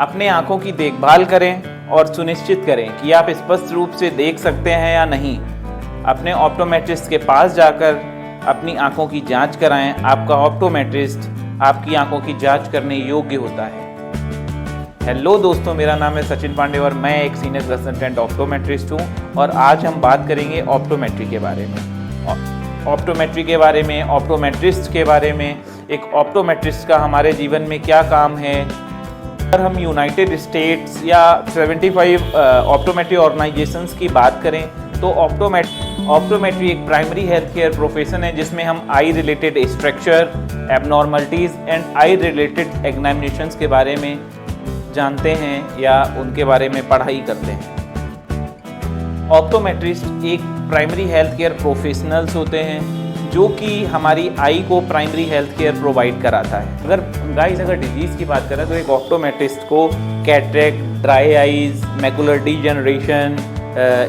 अपने आंखों की देखभाल करें और सुनिश्चित करें कि आप स्पष्ट रूप से देख सकते हैं या नहीं। अपने ऑप्टोमेट्रिस्ट के पास जाकर अपनी आंखों की जांच कराएं। आपका ऑप्टोमेट्रिस्ट आपकी आंखों की जांच करने योग्य होता है। हेलो दोस्तों, मेरा नाम है सचिन पांडे और मैं एक सीनियर कंसल्टेंट ऑप्टोमेट्रिस्ट हूं और आज हम बात करेंगे ऑप्टोमेट्री के बारे में। ऑप्टोमेट्री के बारे में, ऑप्टोमेट्रिस्ट के बारे में, एक ऑप्टोमेट्रिस्ट का हमारे जीवन में क्या काम है। अगर हम यूनाइटेड स्टेट्स या 75 ऑप्टोमेट्री ऑर्गेनाइजेशंस की बात करें तो ऑप्टोमेट्री एक प्राइमरी हेल्थ केयर प्रोफेशन है जिसमें हम eye related structure, abnormalities and eye related examinations के बारे में जानते हैं या उनके बारे में पढ़ाई करते हैं। ऑप्टोमेट्रिस्ट एक प्राइमरी हेल्थ केयर प्रोफेशनल्स होते हैं जो कि हमारी आई को प्राइमरी हेल्थ केयर प्रोवाइड कराता है। अगर डिजीज़ की बात करें तो एक ऑप्टोमेट्रिस्ट को cataract, dry eyes, macular degeneration,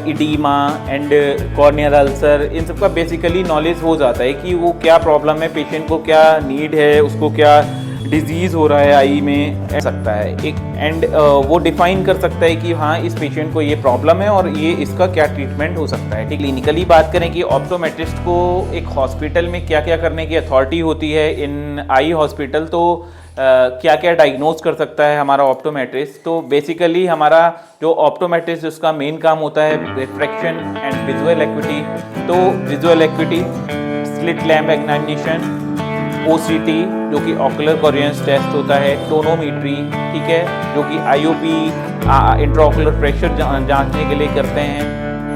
edema and corneal ulcer, इन सब का बेसिकली नॉलेज हो जाता है कि वो क्या प्रॉब्लम है, पेशेंट को क्या नीड है, उसको क्या डिजीज़ हो रहा है आई में सकता है एक एंड वो डिफाइन कर सकता है कि हाँ इस पेशेंट को ये प्रॉब्लम है और ये इसका क्या ट्रीटमेंट हो सकता है। ठीक, क्लिनिकली बात करें कि ऑप्टोमेट्रिस्ट को एक हॉस्पिटल में क्या क्या करने की अथॉरिटी होती है इन आई हॉस्पिटल, तो क्या क्या डायग्नोज कर सकता है हमारा ऑप्टोमेट्रिस्ट। तो बेसिकली हमारा जो ऑप्टोमेट्रिस्ट उसका मेन काम होता है रिफ्रैक्शन एंड विजुअल एक्विटी। तो visual equity, slit lamp examination, OCT जो कि ऑकुलर कोहेरेंस टेस्ट होता है, टोनोमीट्री, ठीक है, जो कि IOP इंट्राऑकुलर प्रेशर जांचने के लिए करते हैं,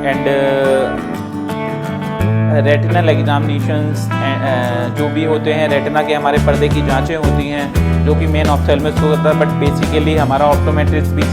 एंड रेटिनल एग्जामिनेशंस जो भी होते हैं, रेटिना के हमारे पर्दे की जांचें होती हैं जो कि मेन ऑप्थेल्मिस्ट को करता है, बट बेसिकली हमारा ऑप्टोमेट्रिस्ट भी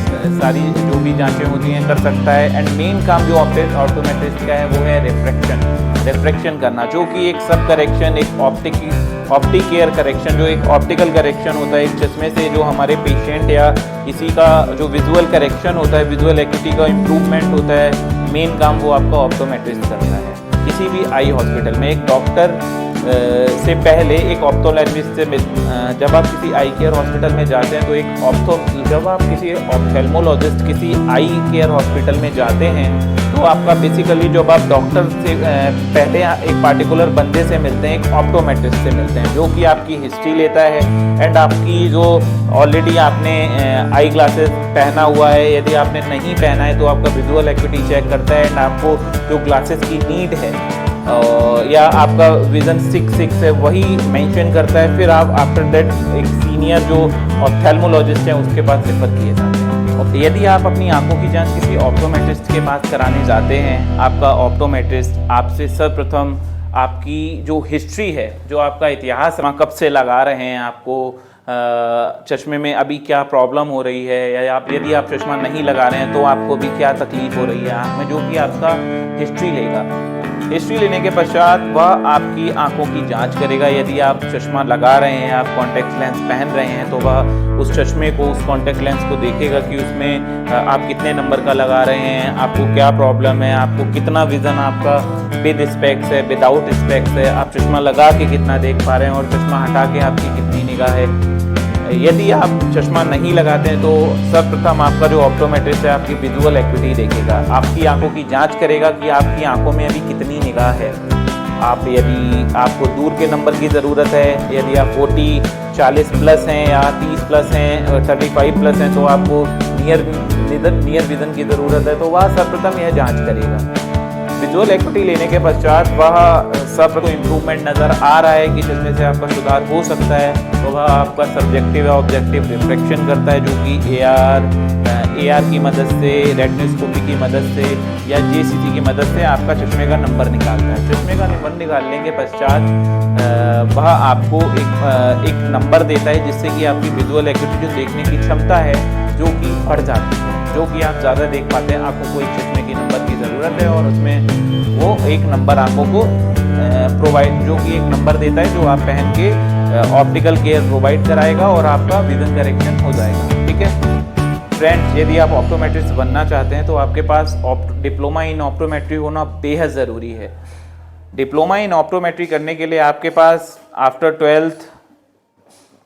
सारी जो भी जांचें होती हैं कर सकता है। एंड मेन काम जो ऑप्टोमेट्रिस्ट का है वो है रिफ्रैक्शन करना, जो कि एक सब करेक्शन, एक ऑप्टिक केयर करेक्शन, जो एक ऑप्टिकल करेक्शन होता है एक चश्मे से, जो हमारे पेशेंट या किसी का जो विजुअल करेक्शन होता है, विजुअल एक्टिविटी का इम्प्रूवमेंट होता है, मेन काम वो आपका ऑप्टोमेट्रिस्ट करता है। किसी भी आई हॉस्पिटल में एक डॉक्टर से पहले एक ऑप्थोलॉजिस्ट से जब आप किसी आई केयर हॉस्पिटल में जाते हैं तो जब आप किसी ऑप्थेल्मोलॉजिस्ट किसी आई केयर हॉस्पिटल में जाते हैं तो आपका बेसिकली जब आप डॉक्टर से पहले एक पार्टिकुलर बंदे से मिलते हैं, एक ऑप्टोमेट्रिस्ट से मिलते हैं जो कि आपकी हिस्ट्री लेता है एंड आपकी जो ऑलरेडी आपने आई ग्लासेस पहना हुआ है, यदि आपने नहीं पहना है तो आपका विजुअल एक्टिविटी चेक करता है एंड आपको जो ग्लासेस की नीड है या आपका विजन 6 है वही मेंशन करता है। फिर आप आफ्टर दैट एक सीनियर जो ऑप्थेल्मोलॉजिस्ट है उसके पास रेफर किए जाते हैं। और यदि आप अपनी आंखों की जांच किसी ऑप्टोमेट्रिस्ट के पास कराने जाते हैं, आपका ऑप्टोमेट्रिस्ट आपसे सर्वप्रथम आपकी जो हिस्ट्री है, जो आपका इतिहास कब से लगा रहे हैं, आपको चश्मे में अभी क्या प्रॉब्लम हो रही है, या यदि आप चश्मा नहीं लगा रहे हैं तो आपको भी क्या तकलीफ हो रही है आँख में, जो कि आपका हिस्ट्री लेगा। हिस्ट्री लेने के पश्चात वह आपकी आंखों की जांच करेगा। यदि आप चश्मा लगा रहे हैं, आप कॉन्टैक्ट लेंस पहन रहे हैं, तो वह उस चश्मे को, उस कॉन्टैक्ट लेंस को देखेगा कि उसमें आप कितने नंबर का लगा रहे हैं, आपको क्या प्रॉब्लम है, आपको कितना विज़न आपका विद स्पेक्स है, विदाउट स्पेक्स है, आप चश्मा लगा के कितना देख पा रहे हैं और चश्मा हटा के आपकी कितनी निगाह है। यदि आप चश्मा नहीं लगाते हैं तो सर्वप्रथम आपका जो ऑप्टोमेट्रिस्ट है आपकी विजुअल एक्टिविटी देखेगा, आपकी आंखों की जांच करेगा कि आपकी आंखों में अभी कितनी निगाह है। यदि आपको दूर के नंबर की ज़रूरत है, यदि आप 40 प्लस हैं या 30 प्लस हैं, 35 प्लस हैं, तो आपको नियर विज़न की ज़रूरत है, तो वह सर्वप्रथम यह जाँच करेगा। विजुअल एक्टिविटी लेने के पश्चात वह सब को इम्प्रूवमेंट नज़र आ रहा है कि जिसमें से आपका सुधार हो सकता है, तो वह आपका सब्जेक्टिव या ऑब्जेक्टिव रिफ्रैक्शन करता है, जो कि AR की मदद से, रेटिनोस्कोपी की मदद से या JCT की मदद से आपका चश्मे का नंबर निकालता है। चश्मे का नंबर निकालने के पश्चात वह आपको एक नंबर देता है जिससे कि आपकी विजुअल एक्टिविटी जो देखने की क्षमता है जो कि बढ़ जाती है, जो कि आप ज़्यादा देख पाते हैं। आपको कोई चश्मे की नंबर की ज़रूरत है और उसमें वो एक नंबर आंखों को प्रोवाइड, जो कि एक नंबर देता है जो आप पहन के ऑप्टिकल केयर प्रोवाइड कराएगा और आपका विजन करेक्शन हो जाएगा। ठीक है फ्रेंड्स, यदि आप ऑप्टोमेट्रिस्ट बनना चाहते हैं तो आपके पास डिप्लोमा इन ऑप्टोमेट्री होना बेहद ज़रूरी है। डिप्लोमा इन ऑप्टोमेट्री करने के लिए आपके पास आफ्टर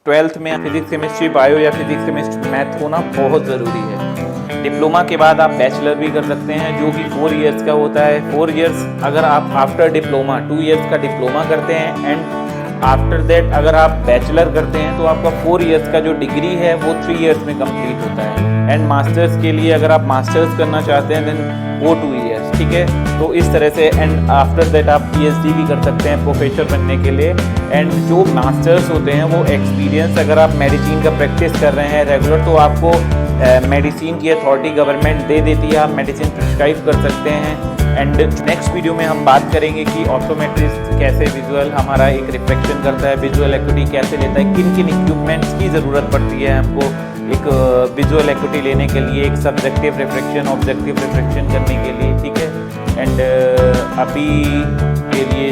12th में फिजिक्स केमिस्ट्री बायो या फिजिक्स केमिस्ट्री मैथ होना बहुत ज़रूरी है। डिप्लोमा के बाद आप बैचलर भी कर सकते हैं जो कि 4 इयर्स का होता है। 4 इयर्स अगर आप आफ्टर डिप्लोमा 2 इयर्स का डिप्लोमा करते हैं एंड आफ्टर दैट अगर आप बैचलर करते हैं तो आपका 4 इयर्स का जो डिग्री है वो 3 इयर्स में कंप्लीट होता है। एंड मास्टर्स के लिए अगर आप मास्टर्स करना चाहते हैं देन वो 2 इयर्स, ठीक है। तो इस तरह से एंड आफ्टर दैट आप पीएचडी भी कर सकते हैं प्रोफेसर बनने के लिए। एंड जो मास्टर्स होते हैं वो एक्सपीरियंस, अगर आप मेडिसिन का प्रैक्टिस कर रहे हैं रेगुलर तो आपको मेडिसिन की अथॉरिटी गवर्नमेंट दे देती है, आप मेडिसिन प्रिस्क्राइब कर सकते हैं। एंड नेक्स्ट वीडियो में हम बात करेंगे कि ऑप्टोमेट्रिस्ट कैसे विजुअल हमारा एक रिफ्लेक्शन करता है, विजुअल एक्यूटी कैसे लेता है, किन किन इक्विपमेंट्स की ज़रूरत पड़ती है हमको एक विजुअल एक्यूटी लेने के लिए, एक सब्जेक्टिव रिफ्लेक्शन ऑब्जेक्टिव रिफ्लेक्शन करने के लिए, ठीक है। एंड अभी के लिए